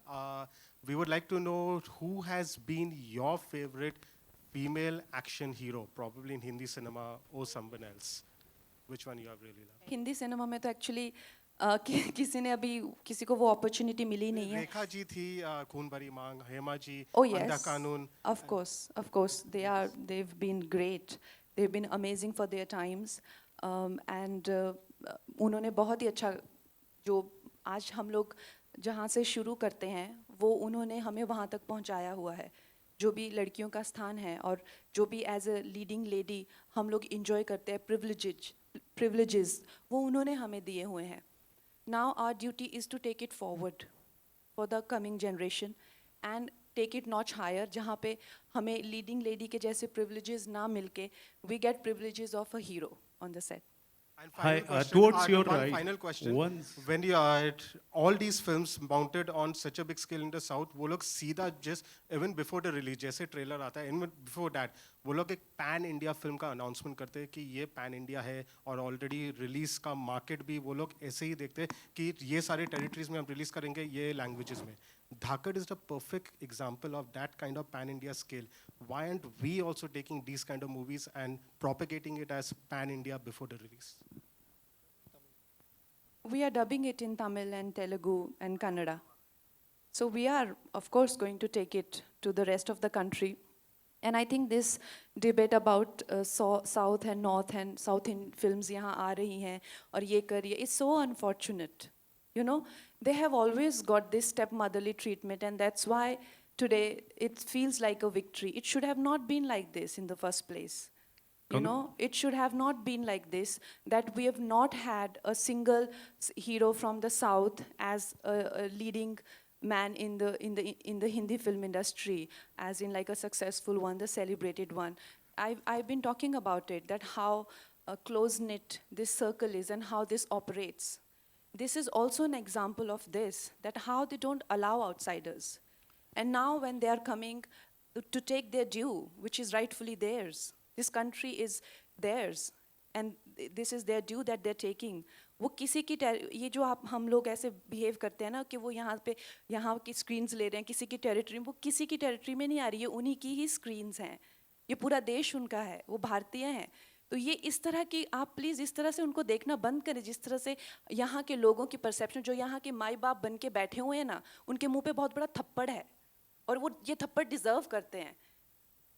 J: We would like to know who has been your favorite female action hero, probably in Hindi cinema or someone else. Which one you have really loved?
B: Hindi cinema में तो actually किसी ने अभी किसी को वो opportunity मिली नहीं है.
J: रेखा जी थी, खून भरी मांग, हेमा जी,
B: Oh
J: अंधा
B: yes,
J: कानून.
B: of course, they've been great. They've been amazing for their times, and उन्होंने बहुत ही अच्छा, जो आज हम लोग जहाँ से शुरू करते हैं वो उन्होंने हमें वहाँ तक पहुँचाया हुआ है. जो भी लड़कियों का स्थान है और जो भी एज अ लीडिंग लेडी हम लोग इंजॉय करते हैं, प्रिविलेजेस, वो उन्होंने हमें दिए हुए हैं. Now our duty is to take it forward for the coming generation and take it notch higher, जहाँ पे हमें लीडिंग लेडी के जैसे प्रिविलेजेस ना मिलके we get privileges of a hero on the set.
J: And
K: Hi,
J: final question,
K: towards your
J: one
K: right,
J: final question.
K: once-
J: When you are all these films mounted on such a big scale in the south, वो लोग सीधा just even before the release, जैसे trailer आता है, even before that, वो लोग एक pan India film का अनाउंसमेंट करते हैं कि ये पैन इंडिया है, और ऑलरेडी रिलीज का मार्केट भी वो लोग ऐसे ही देखते हैं कि ये सारे टेरिटरीज में हम रिलीज करेंगे ये लैंग्वेजेस में. Dhaakad is the perfect example of that kind of pan India scale. Why aren't we also taking these kind of movies and propagating it as pan India before the release?
B: We are dubbing it in Tamil and Telugu and Kannada. So we are, of course, going to take it to the rest of the country. And I think this debate about South and North and South in films यहाँ आ रही हैं और ये कर रही है, it's so unfortunate. They have always got this stepmotherly treatment, and that's why today it feels like a victory. It should have not been like this in the first place. It should have not been like this, that we have not had a single hero from the South as a leading man in the Hindi film industry, as in like a successful one, the celebrated one. I've been talking about it, that how close-knit this circle is and how this operates. this is also an example of this, that how they don't allow outsiders. And now when they are coming to take their due, which is rightfully theirs, this country is theirs, and this is their due that they're taking. वो किसी की ये जो आप हम लोग ऐसे behave करते हैं ना कि वो यहाँ पे यहाँ की स्क्रीन्स ले रहे हैं किसी की टेरिटरी में, वो किसी की टेरिटरी में नहीं आ रही है, उन्हीं की ही स्क्रीन्स हैं, ये पूरा देश उनका है, वो भारतीय हैं. तो ये इस तरह की आप प्लीज़ इस तरह से उनको देखना बंद करें, जिस तरह से यहाँ के लोगों की परसेप्शन, जो यहाँ के माई बाप बन के बैठे हुए हैं ना, उनके मुंह पे बहुत बड़ा थप्पड़ है और वो ये थप्पड़ डिजर्व करते हैं,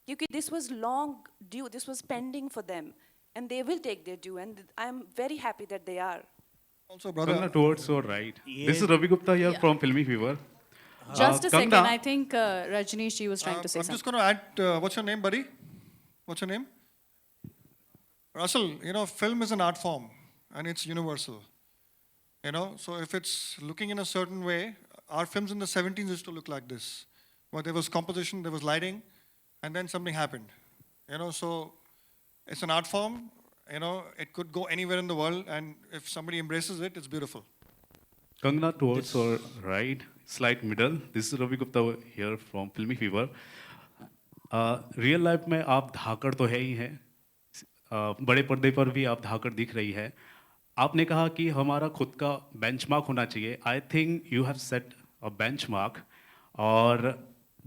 B: क्योंकि this was long due, this was pending for them, and they will take their due, and I am very happy that they are.
D: Also, brother.
K: Kangana, towards your right. This is Ravi Gupta here from Filmy Fever.
A: Just a second,
K: Kangana,
A: I think Rajni, she was trying to say
D: I'm just
A: something.
D: going to add, what's your name, buddy? What's your name? Russell, you know, film is an art form and it's universal. You know, so if it's looking in a certain way, our films in the 70s used to look like this. Where there was composition, there was lighting, and then something happened. You know, so it's an art form. You know, it could go anywhere in the world, and if somebody embraces it, it's beautiful.
K: Kangana, towards your right, slight middle. This is Ravi Gupta here from Filmy Fever. Real life में आप धाकड़ तो है ही हैं, बड़े पर्दे पर भी आप धाकड़ दिख रही है. आपने कहा कि हमारा खुद का बेंचमार्क होना चाहिए. I think you have set a benchmark. और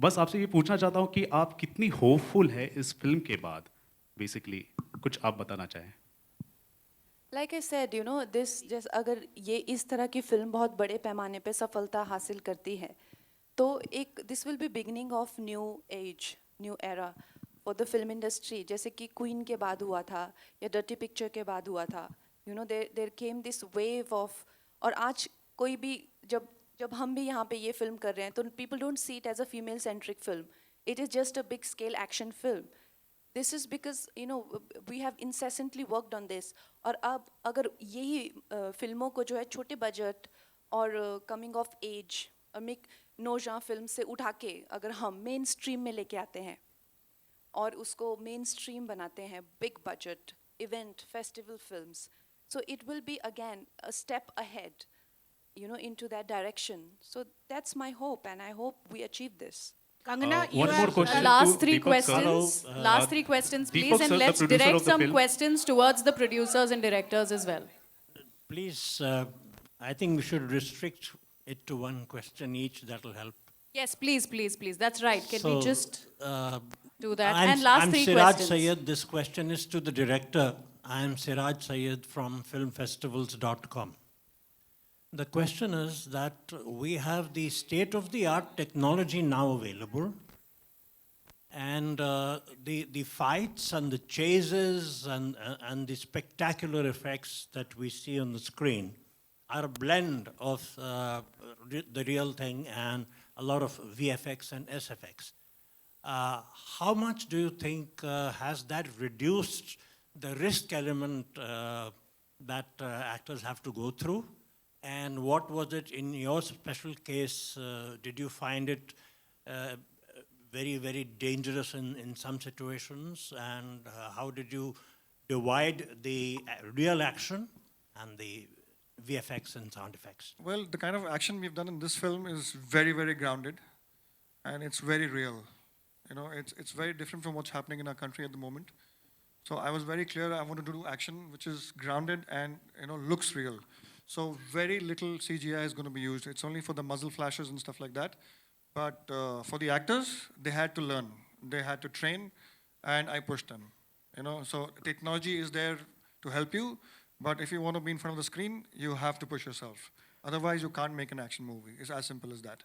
K: बस आपसे ये पूछना चाहता हूँ कि आप कितनी होपफुल है इस फिल्म के बाद, बेसिकली कुछ आप बताना चाहें.
B: Like I said, you know, this just अगर ये इस तरह की फिल्म बहुत बड़े पैमाने पे सफलता हासिल करती है, तो एक this will be beginning of new age, new era for the film industry. जैसे कि क्वीन के बाद हुआ था या डर्टी पिक्चर के बाद हुआ था. You know, there came this wave of, और आज कोई भी जब हम भी यहाँ पे ये फिल्म कर रहे हैं, तो people don't see it as a female centric film. It is just a big scale action film. This is because, you know, we have incessantly worked on this. और अब अगर यही फिल्मों को जो है छोटे बजट और कमिंग ऑफ एज और मेक नोजा फिल्म से उठा के अगर हम मेन स्ट्रीम में लेके आते हैं और उसको मेन स्ट्रीम बनाते हैं, big budget event festival films, so it will be again a step ahead, you know, into that direction. So that's my hope, and I hope we achieve this.
L: Kangana, you
K: one
L: have
K: more question.
A: Last
K: to
A: three
K: Deepak
A: questions.
K: sir.
A: Last three questions,
K: Deepak
A: please,
K: sir,
A: and
K: the
A: let's
K: producer
A: direct
K: of the
A: some
K: film.
A: questions towards the producers and directors as well.
L: Please, I think we should restrict it to one question each. That will help.
A: Yes, please. That's right. Can we just do that?
L: I'm,
A: And last
L: I'm
A: three
L: Siraj
A: questions.
L: Sayed. This question is to the director. I am Siraj Sayed from filmfestivals.com. The question is that we have the state-of-the-art technology now available, and the fights and the chases and the spectacular effects that we see on the screen are a blend of the real thing and a lot of VFX and SFX. How much do you think has that reduced the risk element that actors have to go through? And what was it in your special case? Did you find it very, very dangerous in some situations? And how did you divide the real action and the VFX and sound effects?
D: Well, the kind of action we've done in this film is very, very grounded, and it's very real. You know, it's very different from what's happening in our country at the moment. So I was very clear I wanted to do action which is grounded and, you know, looks real. So very little CGI is going to be used. It's only for the muzzle flashes and stuff like that. But for the actors, they had to learn. They had to train, and I pushed them. You know, so technology is there to help you, but if you want to be in front of the screen, you have to push yourself. Otherwise, you can't make an action movie. It's as simple as that.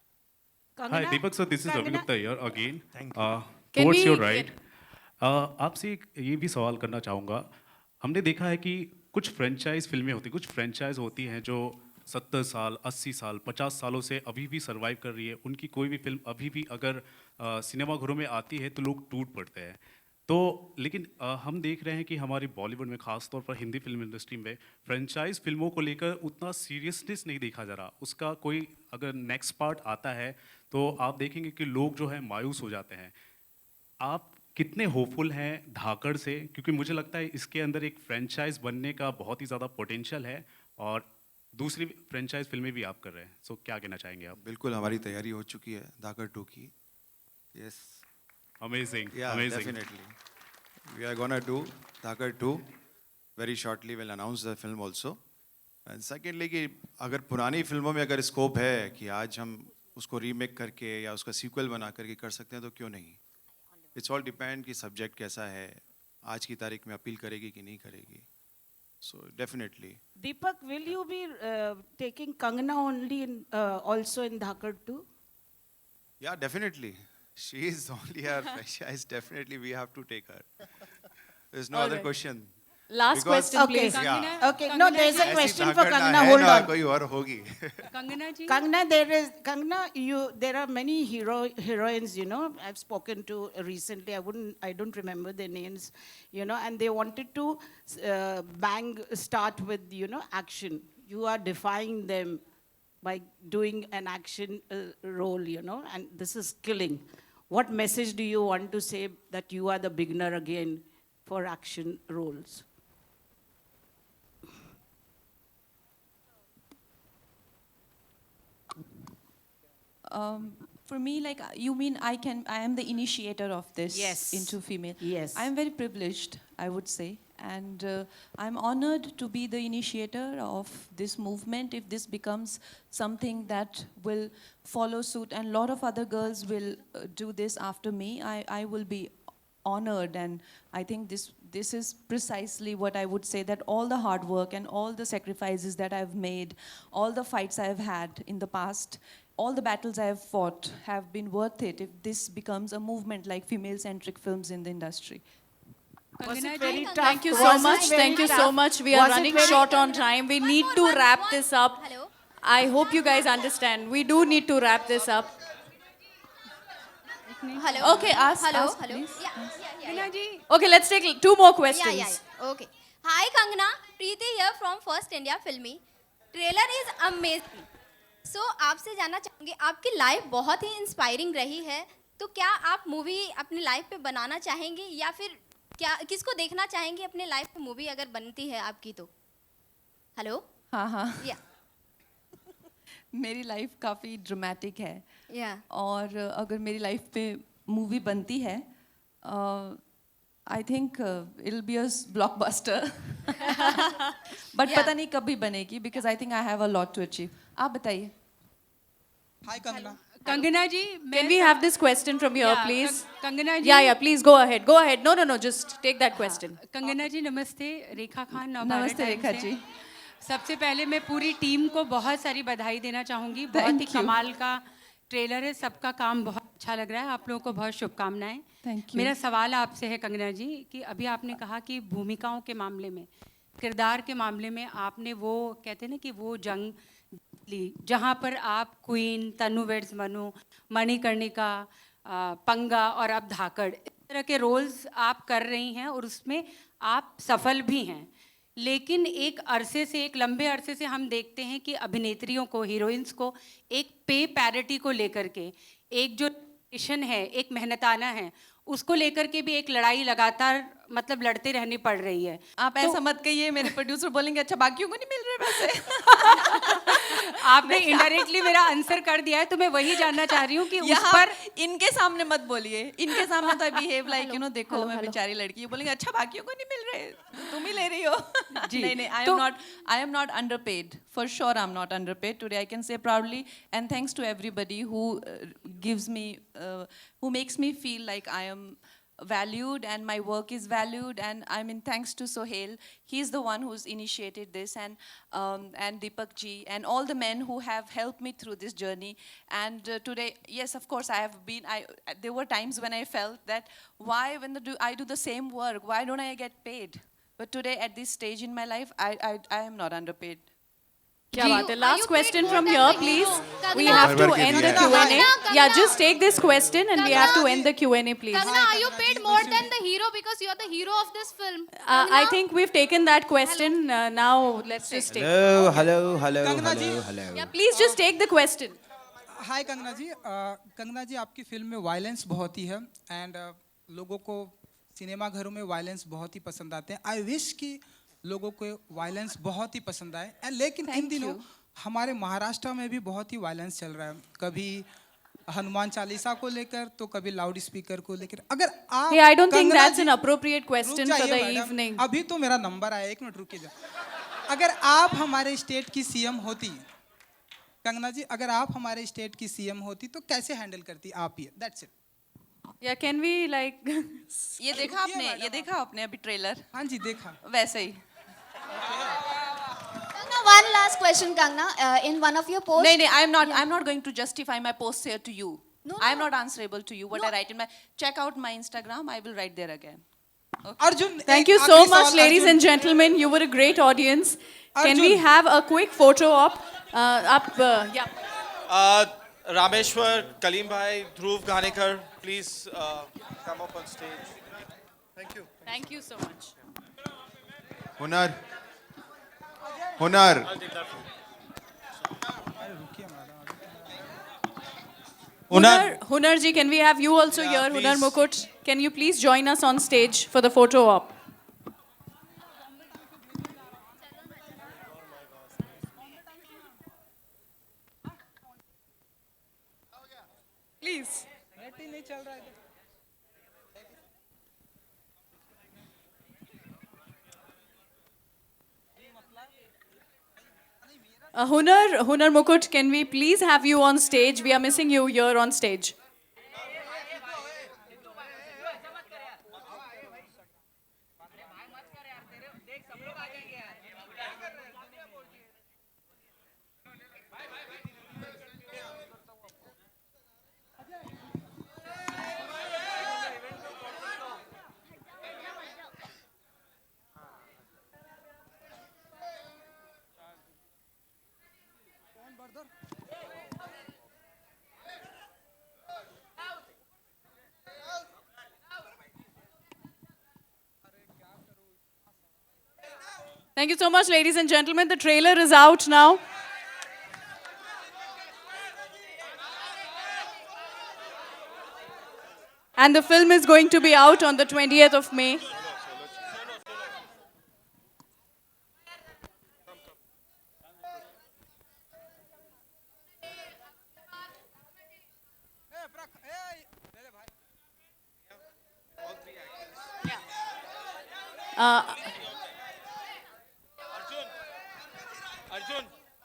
K: Hi, Deepak sir, this is Ravi
L: Kangana.
K: Gupta here again.
L: Thank you.
K: Towards your right. आपसे ये भी सवाल करना चाहूँगा. हमने देखा है कि कुछ फ्रेंचाइज फिल्में होती, कुछ फ्रेंचाइज होती हैं जो 70 साल, 80 साल, 50 सालों से अभी भी सर्वाइव कर रही है. उनकी कोई भी फिल्म अभी भी अगर सिनेमाघरों में आती है तो लोग टूट पड़ते हैं. तो लेकिन हम देख रहे हैं कि हमारी बॉलीवुड में, खास तौर पर हिंदी फिल्म इंडस्ट्री में, फ्रेंचाइज फिल्मों को लेकर उतना सीरियसनेस नहीं देखा जा रहा. उसका कोई अगर नेक्स्ट पार्ट आता है तो आप देखेंगे कि लोग जो है मायूस हो जाते हैं. आप कितने होपफुल हैं धाकड़ से? क्योंकि मुझे लगता है इसके अंदर एक फ्रेंचाइज बनने का बहुत ही ज़्यादा पोटेंशियल है, और दूसरी फ्रेंचाइज फिल्में भी आप कर रहे हैं, सो क्या कहना चाहेंगे आप?
G: बिल्कुल हमारी तैयारी हो चुकी है धाकड़ 2 की. Yes.
K: Amazing,
G: Yeah,
K: amazing.
G: definitely. We are gonna do Dhaakad 2 very shortly. We'll announce the film also. And secondly, कि अगर पुरानी फिल्मों में अगर स्कोप है कि आज हम उसको रीमेक करके या उसका सीक्वल बना करके कर सकते हैं तो क्यों नहीं? It's all depend कि सब्जेक्ट कैसा है, आज की तारीख में अपील करेगी कि नहीं करेगी. So definitely.
M: Deepak, will you be taking Kangana only also in Dhaakad too?
G: Yeah, definitely. She is only our franchise. Definitely, we have to take her. There's no other question.
A: Last
G: Because-
A: question,
M: Okay.
A: please.
G: Yeah.
M: Okay, no, there's a
G: ऐसी
M: question for
G: धाकड़ ना
M: Kangana.
G: है
M: Hold
G: ना
M: on.
G: कोई और होगी.
M: Kangana, there are many heroines, you know, I've spoken to recently. I don't remember their names, you know, and they wanted to start with, you know, action. You are defying them by doing an action role, you know, and this is killing. What message do you want to say that you are the beginner again for action roles?
B: For me, like you mean I am the initiator of this
M: Yes.
B: into female.
M: Yes.
B: I am very privileged, I would say, and I'm honored to be the initiator of this movement. If this becomes something that will follow suit, and a lot of other girls will do this after me, I will be honored. And I think this is precisely what I would say, that all the hard work and all the sacrifices that I've made, all the fights I've had in the past, all the battles I have fought have been worth it if this becomes a movement like female-centric films in the industry.
M: Was it very tough?
A: Thank you
M: Was
A: so
M: it
A: much.
M: very
A: Thank you so
M: tough?
A: much. We are
M: Was it
A: running
M: very-
A: short on time. We need to wrap this up.
N: Hello.
A: I hope you guys understand. We do need to wrap this up.
N: Hello.
B: Okay, ask,
N: Hello.
B: ask,
N: Hello.
B: please.
N: Yeah.
A: Okay, let's take 2 more questions.
N: Yeah. Okay. Hi, Kangana. Preeti here from First India Filmy. Trailer is amazing. So, आपसे जानना चाहूँगी, आपकी life बहुत ही inspiring रही है, तो क्या आप मूवी अपनी लाइफ पे बनाना चाहेंगे या फिर क्या किसको देखना चाहेंगे अपने लाइफ पे मूवी अगर बनती है आपकी तो? हेलो?
B: हाँ हाँ,
N: या
B: मेरी लाइफ काफ़ी ड्रामेटिक है,
N: या
B: और अगर मेरी लाइफ पे मूवी बनती है, I think it be a blockbuster. But
N: Yeah.
B: पता नहीं कब भी बनेगी, because I think I have a lot to achieve. आप बताइए.
O: हाय कंगना.
P: कंगना जी,
A: Can we have this question from here,
P: Yeah,
A: please?
P: Kangana ji.
A: Yeah, please go ahead. Go ahead. No, just take that question.
P: Kangana जी नमस्ते. रेखा खान नवभारत
B: नमस्ते
P: times
B: रेखा
P: से।
B: जी.
P: सबसे पहले मैं पूरी team को बहुत सारी बधाई देना चाहूँगी. बहुत ही
B: Thank you.
P: कमाल का ट्रेलर है, सबका काम बहुत अच्छा लग रहा है. आप लोगों को बहुत शुभकामनाएं.
B: Thank you.
P: मेरा सवाल आपसे है कंगना जी कि अभी आपने कहा कि भूमिकाओं के मामले में, किरदार के मामले में आपने वो कहते हैं ना कि वो जंग ली जहाँ पर आप क्वीन, तनु वेड्स मनु, मणिकर्णिका, पंगा और अब धाकड़, इस तरह के रोल्स आप कर रही हैं और उसमें आप सफल भी हैं. लेकिन एक अरसे से, एक लंबे अरसे से हम देखते हैं कि अभिनेत्रियों को, हीरोइंस को एक पे पैरिटी को लेकर के, एक जो मिशन है, एक मेहनताना है, उसको लेकर के भी एक लड़ाई लगातार मतलब लड़ते रहनी पड़ रही है.
B: आप ऐसा मत कहिए, मेरे प्रोड्यूसर बोलेंगे अच्छा बाकियों को नहीं मिल रहे वैसे.
P: आपने इनडायरेक्टली मेरा आंसर कर दिया है, तो मैं वही जानना चाह रही हूँ कि उस पर
B: इनके सामने मत बोलिए. इनके सामने तो बिहेव लाइक यू नो, देखो मैं बेचारी लड़की हूँ, बोलेंगे अच्छा बाकियों को नहीं मिल रहे, तुम ही ले रही हो. नहीं, I am not underpaid. For sure I'm not underpaid. Today I can say proudly, and thanks to everybody who gives me, who makes me feel like I am valued and my work is valued. And I mean, thanks to Sohail, he's the one who's initiated this, and Deepak ji and all the men who have helped me through this journey. And today, yes, of course, there were times when I felt that why when I do the same work, why don't I get paid? But today at this stage in my life, I am not underpaid.
A: क्या बात है.
N: Are
A: Last
N: you
A: question
N: paid
A: from
N: more
A: here,
N: than the
A: please.
N: hero?
A: We
N: Kangana.
A: have to
G: Kangana.
A: end the
G: Kangana.
A: Q&A.
N: Kangana.
A: Yeah, just take this question and we have to
N: Kangana.
A: end the Q&A, please.
N: Kangana, are you paid more than the hero because you are the hero of this film?
A: I
N: Kangana?
A: think we've taken that question. Now let's just take.
O: Kangana ji.
A: Yeah, please just take the question.
O: हाय कंगना जी. कंगना जी, आपकी film में violence बहुत ही है, and लोगों को cinema घरों में violence बहुत ही पसंद आते हैं. आई विश कि लोगों को वायलेंस बहुत ही पसंद आए लेकिन इन दिनों हमारे महाराष्ट्र में भी बहुत ही वायलेंस चल रहा है, कभी हनुमान चालीसा को लेकर तो कभी लाउड स्पीकर को लेकर। अगर आप
A: Hey, I don't think
O: Kangana
A: that's
O: जी-
A: an appropriate question
O: रुक
A: for
O: जाइए
A: the
O: मैडम,
A: evening.
O: अभी तो मेरा नंबर आया, 1 मिनट रुकिए। अगर आप हमारे स्टेट की सीएम होती, कंगना जी अगर आप हमारे स्टेट की सीएम होती तो कैसे हैंडल करती आप ये? That's it.
A: Yeah, can we like
B: ये देखा आपने, ये देखा आपने अभी ट्रेलर?
O: हाँ जी देखा।
B: वैसे ही।
N: One last question, Kangana. In one of your posts.
B: नहीं नहीं, I'm not going to justify my posts here to you.
N: No,
B: I'm
N: no.
B: not answerable to you. What I write in my, check out my Instagram. I will write there again.
O: Arjun,
A: Thank you so much, ladies and gentlemen. You were a great audience. Can we
O: Arjun.
A: have a quick photo op? Yeah.
F: Rameshwar, Kalim Bhai, Dhruv Ganekar, please come up on stage.
D: Thank you.
A: Thank you so much.
Q: Hunar. Hunar.
A: Hunar ji, can we have you also
F: Yeah,
A: here? Hunar
F: please.
A: Mukut, can you please join us on stage for the photo op? Please. Hunar Mukut, can we please have you on stage? We are missing you here on stage. Thank you so much, ladies and gentlemen. The trailer is out now. And the film is going to be out on the 20th of May.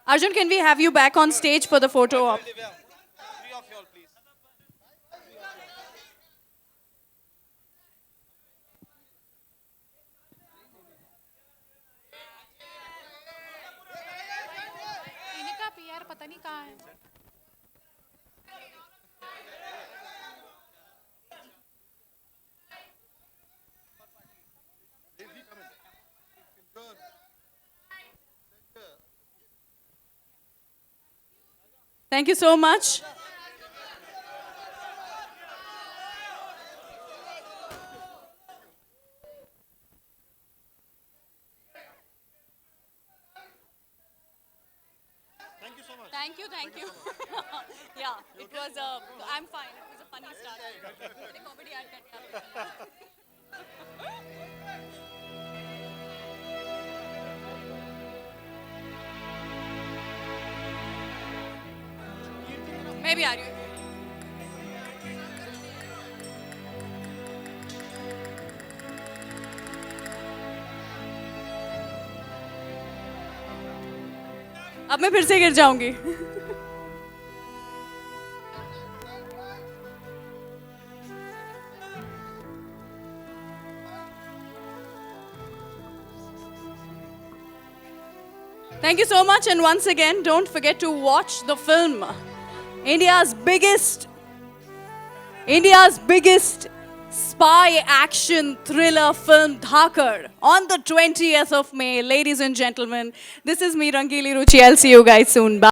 A: Arjun, can we have you back on stage for the photo op?
F: Divya, three of y'all, please.
P: इनका PR पता नहीं कहाँ है।
A: Thank you so much. Thank you, thank you. Yeah, it was I'm fine. It was a funny start. The comedy ad cut. Maybe are you? अब मैं फिर से गिर जाऊंगी. Thank you so much, and once again, don't forget to watch the film. India's biggest spy action thriller film Dhaakad on the 20th of May. Ladies and gentlemen, this is me, Rangili Ruchi. I'll see you guys soon. Bye.